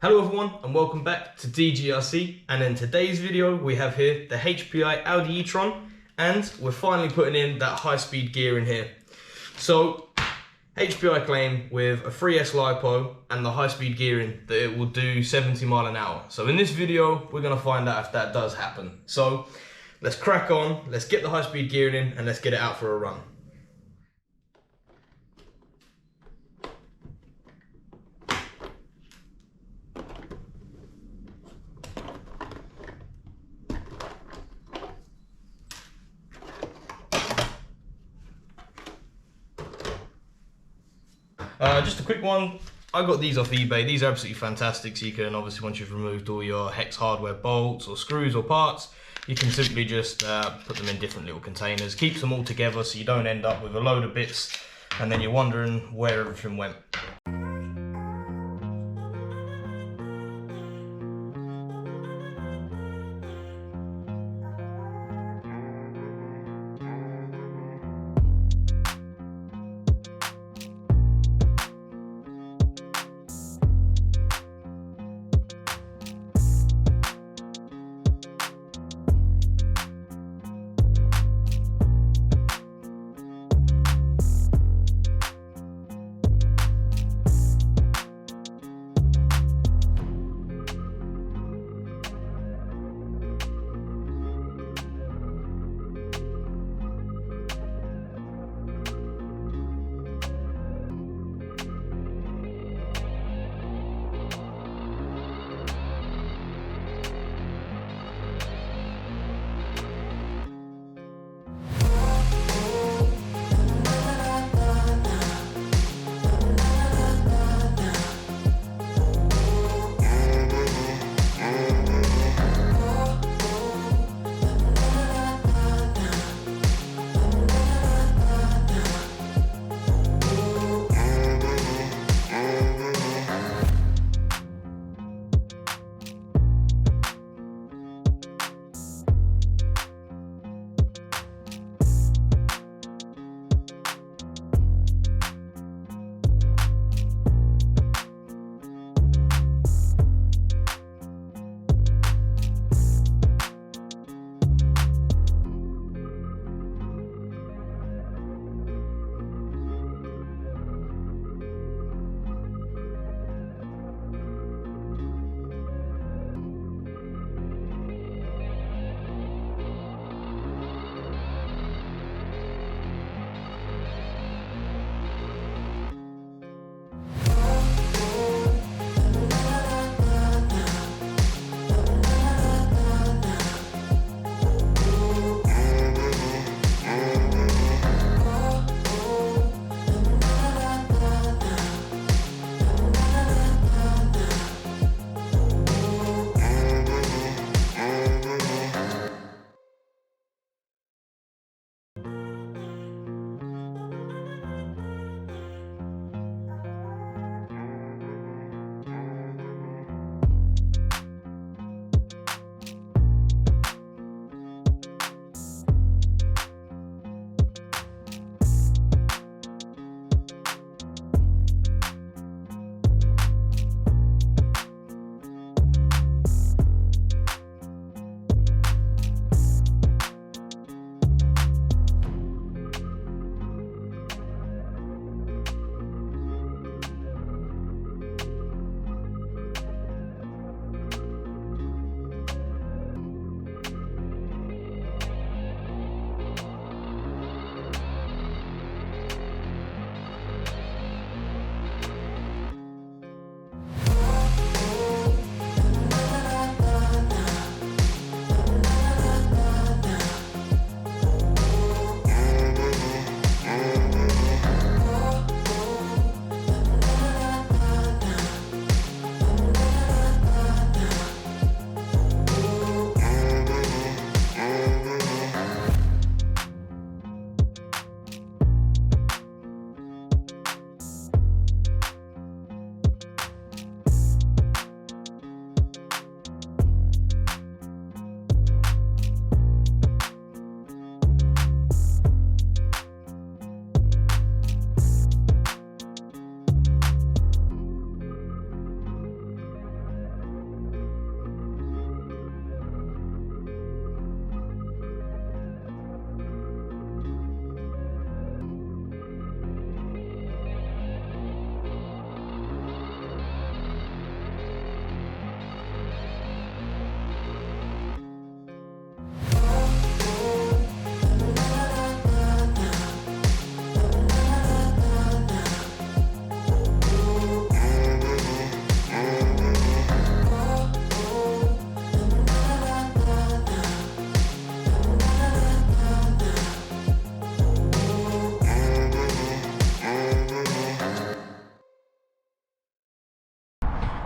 Hello everyone and welcome back to DGRC, and in today's video we have here the HPI Audi E-TRON, and we're finally putting in that high-speed gear in here. So HPI claim with a 3S Lipo and the high-speed gearing that it will do 70 mile an hour. So in this video we're going to find out if that does happen. So let's crack on, let's get the high-speed gearing in and let's get it out for a run. Just a quick one, I got these off eBay. These are absolutely fantastic. So you can obviously, once you've removed all your hex hardware bolts or screws or parts, you can simply just put them in different little containers. Keeps them all together so you don't end up with a load of bits and then you're wondering where everything went.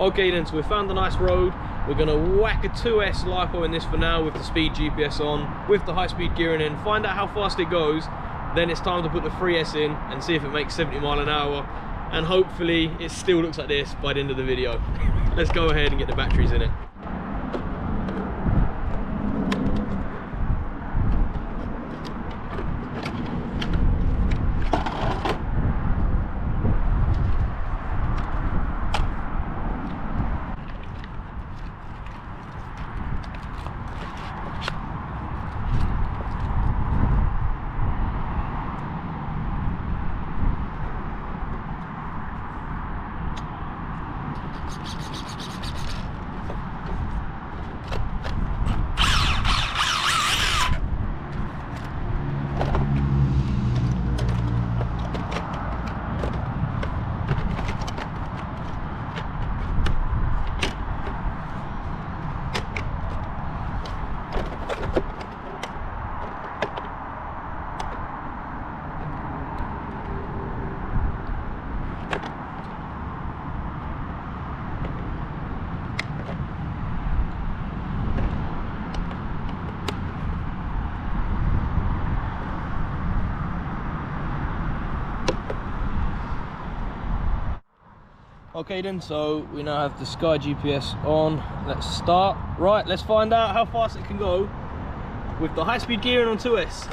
Okay then, so we found a nice road. We're gonna whack a 2S Lipo in this for now with the speed GPS on, with the high speed gearing in, find out how fast it goes. Then it's time to put the 3S in and see if it makes 70 miles an hour. And hopefully it still looks like this by the end of the video. Let's go ahead and get the batteries in it. Okay then, so we now have the Sky GPS on. Let's start. Right, let's find out how fast it can go with the high speed gearing on 2S.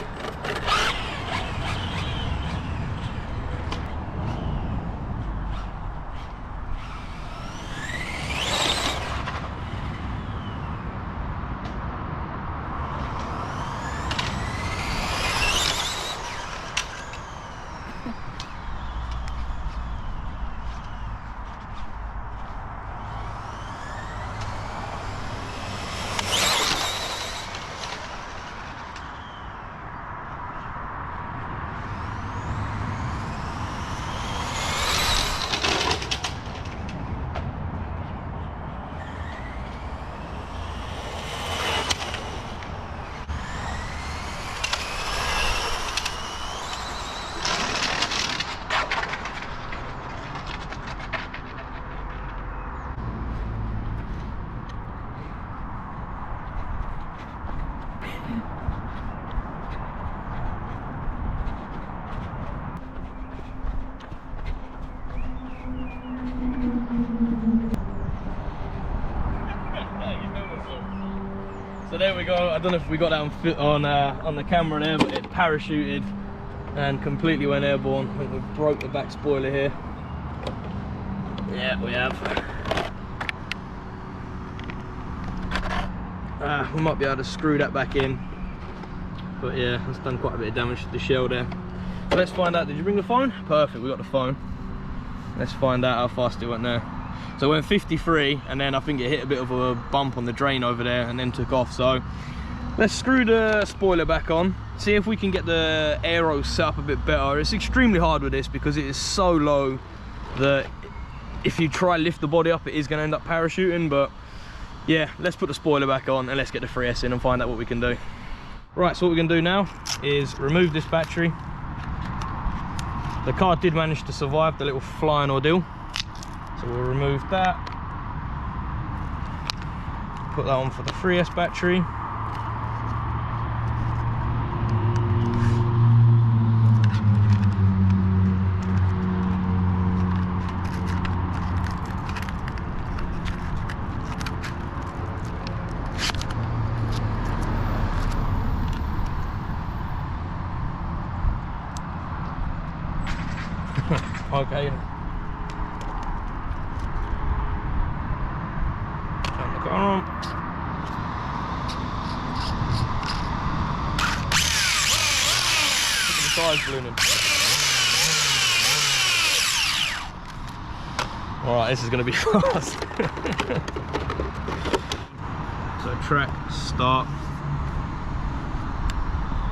So there we go. I don't know if we got that on the camera there, but it parachuted and completely went airborne. I think we broke the back spoiler here. Yeah, we have. We might be able to screw that back in, but yeah, it's done quite a bit of damage to the shell there. So let's find out. Did you bring the phone? Perfect, we got the phone. Let's find out how fast it went there. So it went 53, and then I think it hit a bit of a bump on the drain over there and then took off. So let's screw the spoiler back on, see if we can get the aero set up a bit better. It's extremely hard with this because it is so low that if you try to lift the body up, it is going to end up parachuting. But yeah, let's put the spoiler back on and let's get the 3S in and find out what we can do. Right, so what we're going to do now is remove this battery. The car did manage to survive the little flying ordeal. So we'll remove that, put that on for the 3S battery. Okay. Alright, this is going to be fast. So track, start.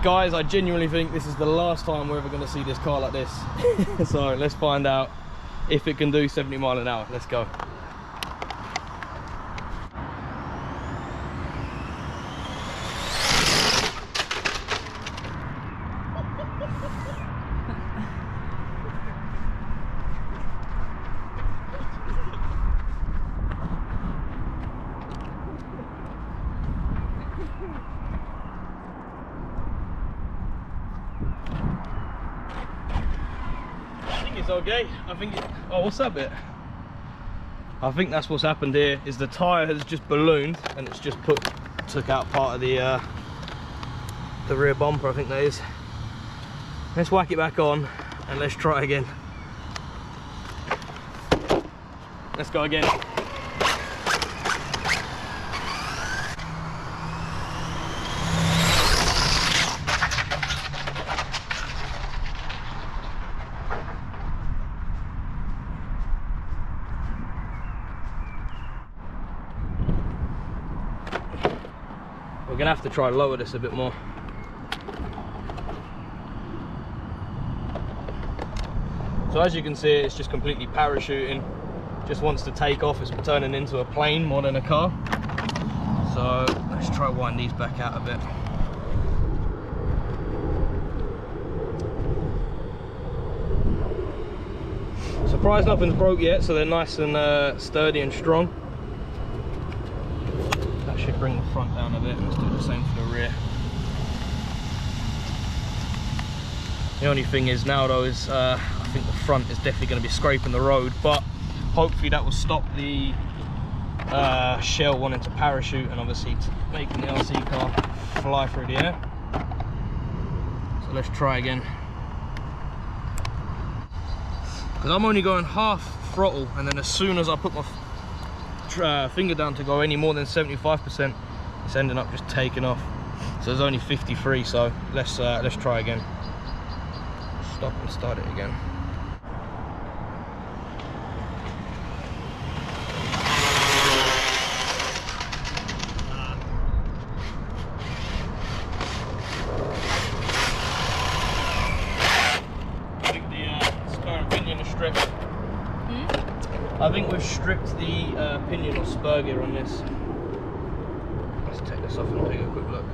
Guys, I genuinely think this is the last time we're ever going to see this car like this. So let's find out if it can do 70 miles an hour. Let's go. okay. I think oh, what's that bit? I think that's what's happened here, is the tyre has just ballooned and it's just took out part of the rear bumper, I think that is. Let's whack it back on and let's try again. Let's go again. We're gonna have to try lower this a bit more. So as you can see, it's just completely parachuting. Just wants to take off. It's turning into a plane more than a car. So let's try wind these back out a bit. Surprised nothing's broke yet, so they're nice and sturdy and strong. That should bring the front down a bit. Let's do the same for the rear. The only thing is now though is I think the front is definitely going to be scraping the road, but hopefully that will stop the shell wanting to parachute and obviously making the RC car fly through the air. So let's try again. Because I'm only going half throttle, and then as soon as I put my finger down to go any more than 75%, it's ending up just taking off. So there's only 53, so let's try again. Stop and start it again. I think the spur and pinion are stripped. I think we've stripped the pinion or spur gear on this. Let's take this off and take a quick look.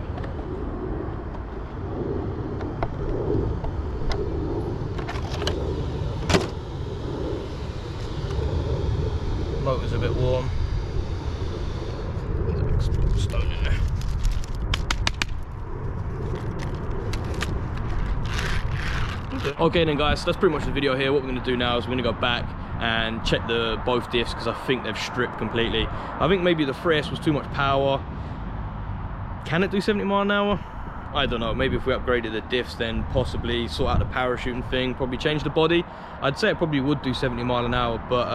Motor's a bit warm. There's a big stone in there. Okay then guys, so that's pretty much the video here. What we're going to do now is we're going to go back and check both diffs, because I think they've stripped completely. I think maybe the 3S was too much power. Can it do 70 mile an hour? I don't know. Maybe if we upgraded the diffs, then possibly sort out the parachuting thing, probably change the body. I'd say it probably would do 70 mile an hour, but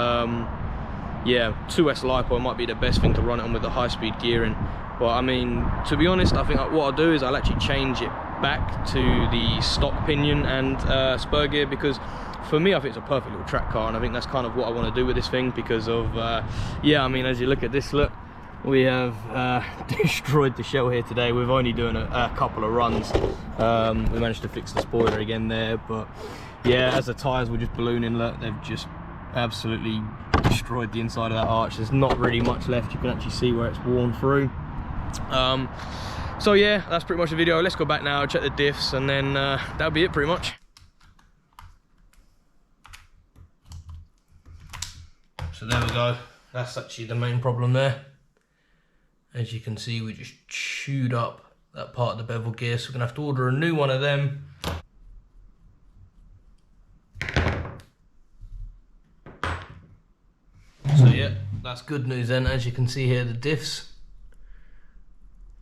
yeah, 2S Lipo might be the best thing to run it on with the high-speed gearing. But I mean, to be honest, I think what I'll do is I'll actually change it back to the stock pinion and spur gear, because for me I think it's a perfect little track car, and I think that's kind of what I want to do with this thing because of yeah, I mean, as you look at this, look, we have destroyed the shell here today. We've only done a couple of runs. We managed to fix the spoiler again there, but yeah, as the tyres were just ballooning, look, they've just absolutely destroyed the inside of that arch. There's not really much left. You can actually see where it's worn through. So yeah, that's pretty much the video. Let's go back now, check the diffs, and then that'll be it pretty much. So there we go. That's actually the main problem there. As you can see, we just chewed up that part of the bevel gear, so we're gonna have to order a new one of them. So yeah, that's good news then. As you can see here, the diffs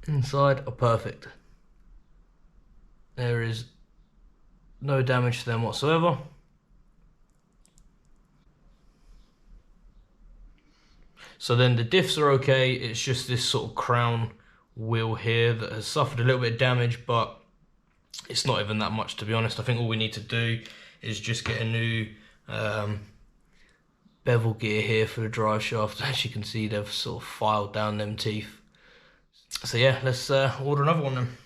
inside are perfect. There is no damage to them whatsoever. So then the diffs are okay. It's just this sort of crown wheel here that has suffered a little bit of damage, but it's not even that much, to be honest. I think all we need to do is just get a new bevel gear here for the drive shaft. As you can see, they've sort of filed down them teeth. So yeah, let's order another one then.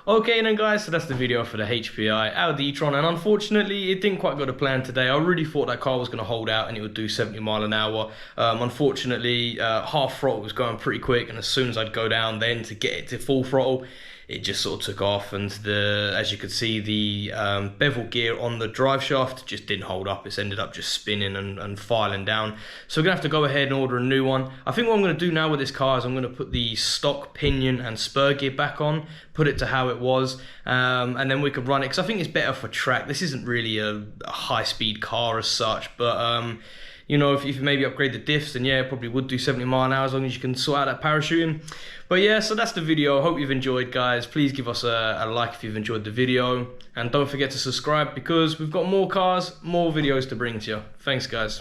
Okay then guys, so that's the video for the HPI Audi E-TRON, and unfortunately it didn't quite go to plan today. I really thought that car was going to hold out and it would do 70 mile an hour. Unfortunately, half throttle was going pretty quick, and as soon as I'd go down then to get it to full throttle, it just sort of took off, and as you could see, the bevel gear on the drive shaft just didn't hold up. It's ended up just spinning and filing down. So we're gonna have to go ahead and order a new one. I think what I'm gonna do now with this car is I'm gonna put the stock pinion and spur gear back on, put it to how it was, and then we could run it, because I think it's better for track. This isn't really a high-speed car as such, but you know, if you maybe upgrade the diffs, then yeah, it probably would do 70 mile an hour as long as you can sort out that parachuting. But yeah, so that's the video. Hope you've enjoyed, guys. Please give us a like if you've enjoyed the video, and don't forget to subscribe, because we've got more cars, more videos to bring to you. Thanks, guys.